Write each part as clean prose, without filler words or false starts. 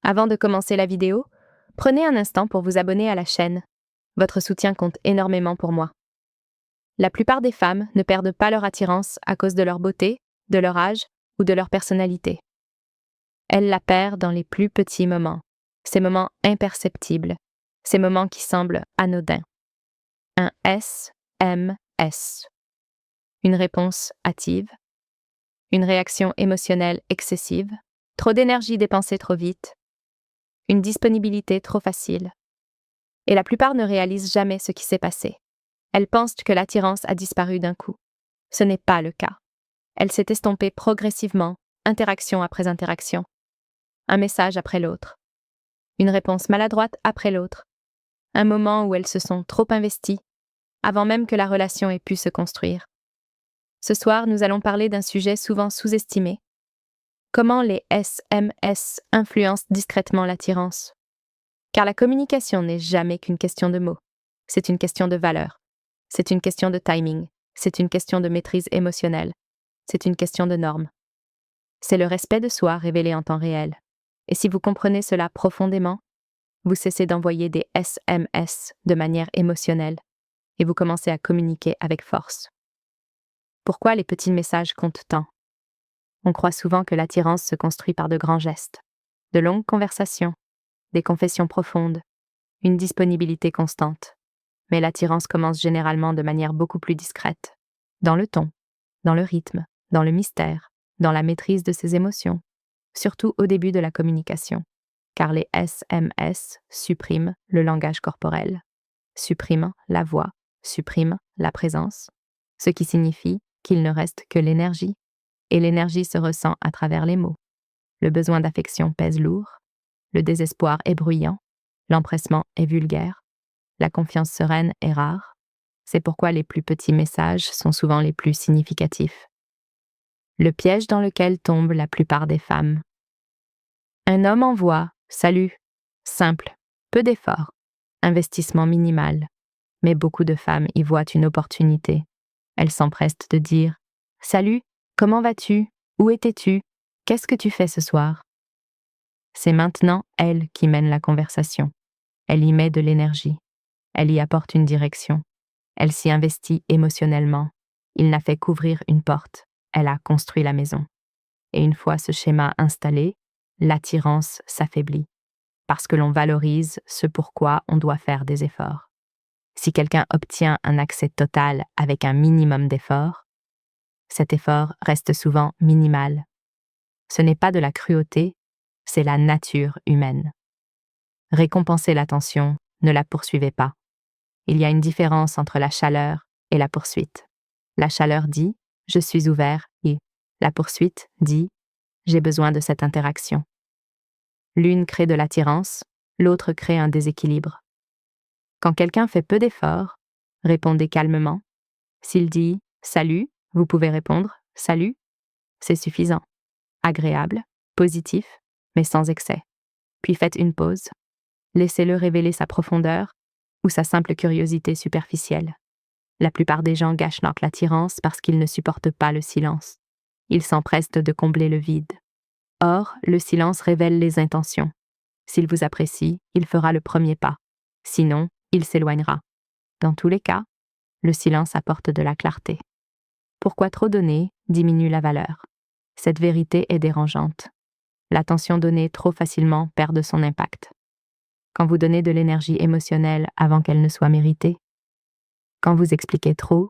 Avant de commencer la vidéo, prenez un instant pour vous abonner à la chaîne. Votre soutien compte énormément pour moi. La plupart des femmes ne perdent pas leur attirance à cause de leur beauté, de leur âge ou de leur personnalité. Elles la perdent dans les plus petits moments, ces moments imperceptibles, ces moments qui semblent anodins. Un SMS. Une réponse hâtive. Une réaction émotionnelle excessive. Trop d'énergie dépensée trop vite. Une disponibilité trop facile. Et la plupart ne réalisent jamais ce qui s'est passé. Elles pensent que l'attirance a disparu d'un coup. Ce n'est pas le cas. Elle s'est estompée progressivement, interaction après interaction. Un message après l'autre. Une réponse maladroite après l'autre. Un moment où elles se sont trop investies, avant même que la relation ait pu se construire. Ce soir, nous allons parler d'un sujet souvent sous-estimé. Comment les SMS influencent discrètement l'attirance. Car la communication n'est jamais qu'une question de mots. C'est une question de valeur. C'est une question de timing. C'est une question de maîtrise émotionnelle. C'est une question de normes. C'est le respect de soi révélé en temps réel. Et si vous comprenez cela profondément, vous cessez d'envoyer des SMS de manière émotionnelle et vous commencez à communiquer avec force. Pourquoi les petits messages comptent tant? On croit souvent que l'attirance se construit par de grands gestes, de longues conversations, des confessions profondes, une disponibilité constante. Mais l'attirance commence généralement de manière beaucoup plus discrète, dans le ton, dans le rythme, dans le mystère, dans la maîtrise de ses émotions, surtout au début de la communication, car les SMS suppriment le langage corporel, suppriment la voix, suppriment la présence, ce qui signifie qu'il ne reste que l'énergie, et l'énergie se ressent à travers les mots. Le besoin d'affection pèse lourd, le désespoir est bruyant, l'empressement est vulgaire, la confiance sereine est rare. C'est pourquoi les plus petits messages sont souvent les plus significatifs. Le piège dans lequel tombent la plupart des femmes. Un homme envoie « Salut », simple, peu d'effort, investissement minimal. Mais beaucoup de femmes y voient une opportunité. Elles s'empressent de dire « Salut, comment vas-tu? Où étais-tu? Qu'est-ce que tu fais ce soir ?» C'est maintenant elle qui mène la conversation. Elle y met de l'énergie. Elle y apporte une direction. Elle s'y investit émotionnellement. Il n'a fait qu'ouvrir une porte. Elle a construit la maison. Et une fois ce schéma installé, l'attirance s'affaiblit. Parce que l'on valorise ce pourquoi on doit faire des efforts. Si quelqu'un obtient un accès total avec un minimum d'efforts, cet effort reste souvent minimal. Ce n'est pas de la cruauté, c'est la nature humaine. Récompensez l'attention, ne la poursuivez pas. Il y a une différence entre la chaleur et la poursuite. La chaleur dit « je suis ouvert » et la poursuite dit « j'ai besoin de cette interaction ». L'une crée de l'attirance, l'autre crée un déséquilibre. Quand quelqu'un fait peu d'efforts, répondez calmement. S'il dit « salut », vous pouvez répondre « salut ». C'est suffisant. Agréable, positif, mais sans excès. Puis faites une pause. Laissez-le révéler sa profondeur ou sa simple curiosité superficielle. La plupart des gens gâchent donc l'attirance parce qu'ils ne supportent pas le silence. Ils s'empressent de combler le vide. Or, le silence révèle les intentions. S'il vous apprécie, il fera le premier pas. Sinon, il s'éloignera. Dans tous les cas, le silence apporte de la clarté. Pourquoi trop donner diminue la valeur. Cette vérité est dérangeante. L'attention donnée trop facilement perd de son impact. Quand vous donnez de l'énergie émotionnelle avant qu'elle ne soit méritée, quand vous expliquez trop,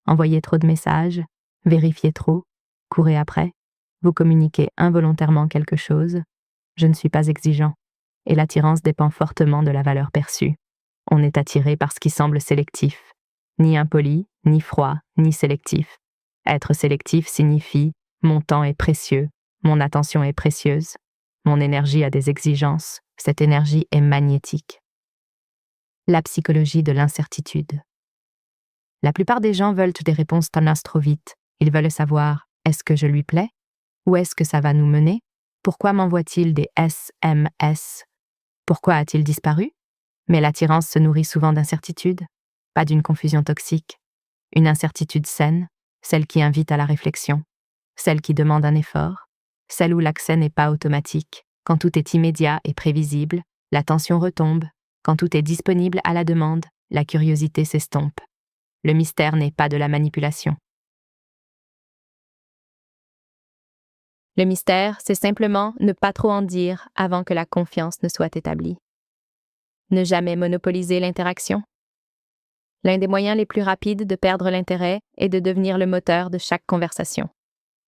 envoyez trop de messages, vérifiez trop, courez après, vous communiquez involontairement quelque chose, je ne suis pas exigeant, et l'attirance dépend fortement de la valeur perçue. On est attiré par ce qui semble sélectif, ni impoli, ni froid, ni sélectif. Être sélectif signifie « mon temps est précieux, mon attention est précieuse, mon énergie a des exigences, cette énergie est magnétique. » La psychologie de l'incertitude. La plupart des gens veulent des réponses tenaces trop vite. Ils veulent savoir « est-ce que je lui plais? Où est-ce que ça va nous mener? Pourquoi m'envoie-t-il des SMS? Pourquoi a-t-il disparu? » Mais l'attirance se nourrit souvent d'incertitude, pas d'une confusion toxique. Une incertitude saine, celle qui invite à la réflexion, celle qui demande un effort, celle où l'accès n'est pas automatique, Quand tout est immédiat et prévisible, l'attention retombe. Quand tout est disponible à la demande, la curiosité s'estompe. Le mystère n'est pas de la manipulation. Le mystère, c'est simplement ne pas trop en dire avant que la confiance ne soit établie. Ne jamais monopoliser l'interaction. L'un des moyens les plus rapides de perdre l'intérêt est de devenir le moteur de chaque conversation.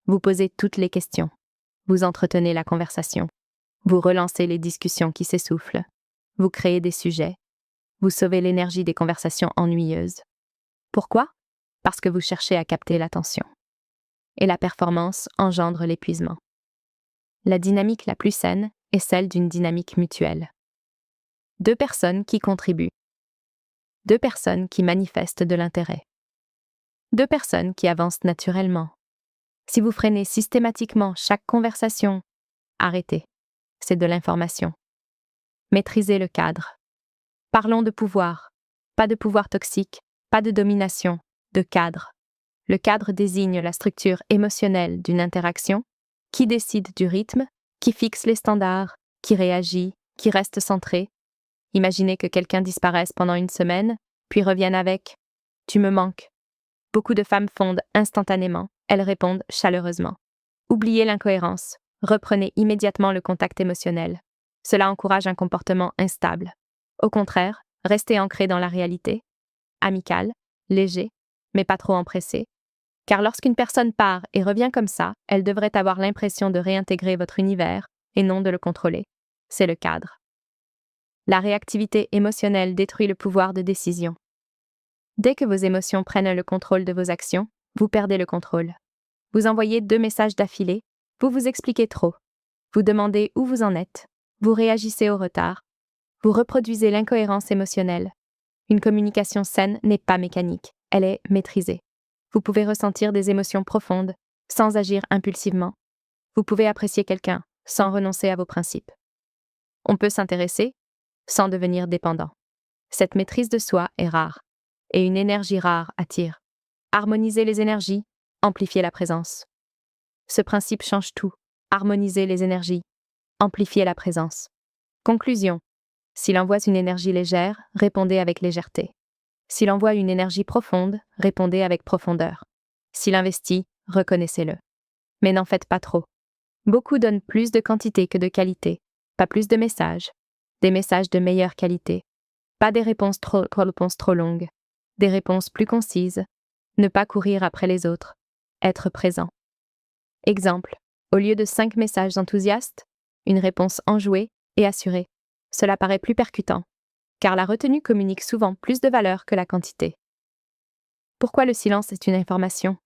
Vous posez toutes les questions. Vous entretenez la conversation. Vous relancez les discussions qui s'essoufflent. Vous créez des sujets. Vous sauvez l'énergie des conversations ennuyeuses. Pourquoi? Parce que vous cherchez à capter l'attention. Et la performance engendre l'épuisement. La dynamique la plus saine est celle d'une dynamique mutuelle. Deux personnes qui contribuent. Deux personnes qui manifestent de l'intérêt. Deux personnes qui avancent naturellement. Si vous freinez systématiquement chaque conversation, arrêtez. C'est de l'information. Maîtrisez le cadre. Parlons de pouvoir. Pas de pouvoir toxique, pas de domination, de cadre. Le cadre désigne la structure émotionnelle d'une interaction, qui décide du rythme, qui fixe les standards, qui réagit, qui reste centré. Imaginez que quelqu'un disparaisse pendant une semaine, puis revienne avec « Tu me manques ». Beaucoup de femmes fondent instantanément, elles répondent chaleureusement. Oubliez l'incohérence, reprenez immédiatement le contact émotionnel. Cela encourage un comportement instable. Au contraire, restez ancré dans la réalité, amical, léger, mais pas trop empressé. Car lorsqu'une personne part et revient comme ça, elle devrait avoir l'impression de réintégrer votre univers et non de le contrôler. C'est le cadre. La réactivité émotionnelle détruit le pouvoir de décision. Dès que vos émotions prennent le contrôle de vos actions, vous perdez le contrôle. Vous envoyez 2 messages d'affilée, vous vous expliquez trop. Vous demandez où vous en êtes, vous réagissez au retard, vous reproduisez l'incohérence émotionnelle. Une communication saine n'est pas mécanique, elle est maîtrisée. Vous pouvez ressentir des émotions profondes, sans agir impulsivement. Vous pouvez apprécier quelqu'un, sans renoncer à vos principes. On peut s'intéresser, sans devenir dépendant. Cette maîtrise de soi est rare, et une énergie rare attire. Harmoniser les énergies, amplifier la présence. Ce principe change tout. Harmoniser les énergies, amplifier la présence. Conclusion. S'il envoie une énergie légère, répondez avec légèreté. S'il envoie une énergie profonde, répondez avec profondeur. S'il investit, reconnaissez-le. Mais n'en faites pas trop. Beaucoup donnent plus de quantité que de qualité, pas plus de messages. Des messages de meilleure qualité. Pas des réponses trop longues. Des réponses plus concises. Ne pas courir après les autres. Être présent. Exemple. Au lieu de 5 messages enthousiastes, une réponse enjouée et assurée. Cela paraît plus percutant, car la retenue communique souvent plus de valeur que la quantité. Pourquoi le silence est une information?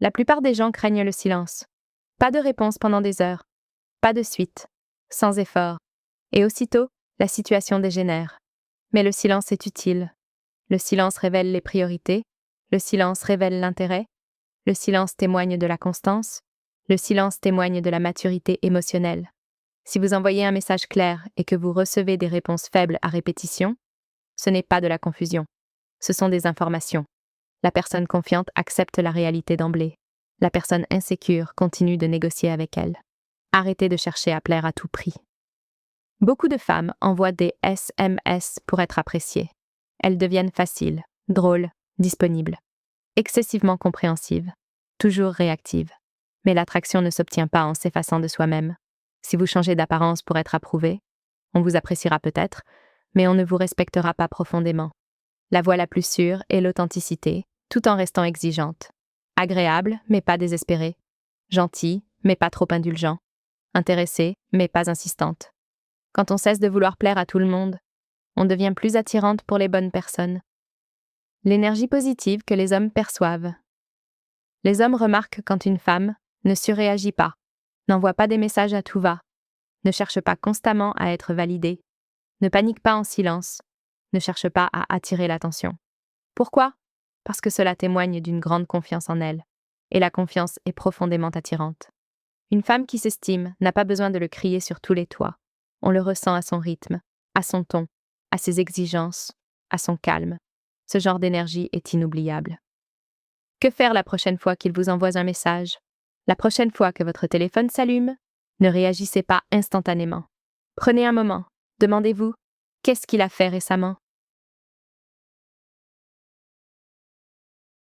La plupart des gens craignent le silence. Pas de réponse pendant des heures. Pas de suite. Sans effort. Et aussitôt, la situation dégénère. Mais le silence est utile. Le silence révèle les priorités. Le silence révèle l'intérêt. Le silence témoigne de la constance. Le silence témoigne de la maturité émotionnelle. Si vous envoyez un message clair et que vous recevez des réponses faibles à répétition, ce n'est pas de la confusion. Ce sont des informations. La personne confiante accepte la réalité d'emblée. La personne insécure continue de négocier avec elle. Arrêtez de chercher à plaire à tout prix. Beaucoup de femmes envoient des SMS pour être appréciées. Elles deviennent faciles, drôles, disponibles, excessivement compréhensives, toujours réactives. Mais l'attraction ne s'obtient pas en s'effaçant de soi-même. Si vous changez d'apparence pour être approuvé, on vous appréciera peut-être, mais on ne vous respectera pas profondément. La voie la plus sûre est l'authenticité, tout en restant exigeante. Agréable, mais pas désespérée. Gentille, mais pas trop indulgent. Intéressée, mais pas insistante. Quand on cesse de vouloir plaire à tout le monde, on devient plus attirante pour les bonnes personnes. L'énergie positive que les hommes perçoivent. Les hommes remarquent quand une femme ne surréagit pas, n'envoie pas des messages à tout va, ne cherche pas constamment à être validée, ne panique pas en silence, ne cherche pas à attirer l'attention. Pourquoi? Parce que cela témoigne d'une grande confiance en elle, et la confiance est profondément attirante. Une femme qui s'estime n'a pas besoin de le crier sur tous les toits. On le ressent à son rythme, à son ton, à ses exigences, à son calme. Ce genre d'énergie est inoubliable. Que faire la prochaine fois qu'il vous envoie un message? La prochaine fois que votre téléphone s'allume, Ne réagissez pas instantanément. Prenez un moment. Demandez-vous, qu'est-ce qu'il a fait récemment?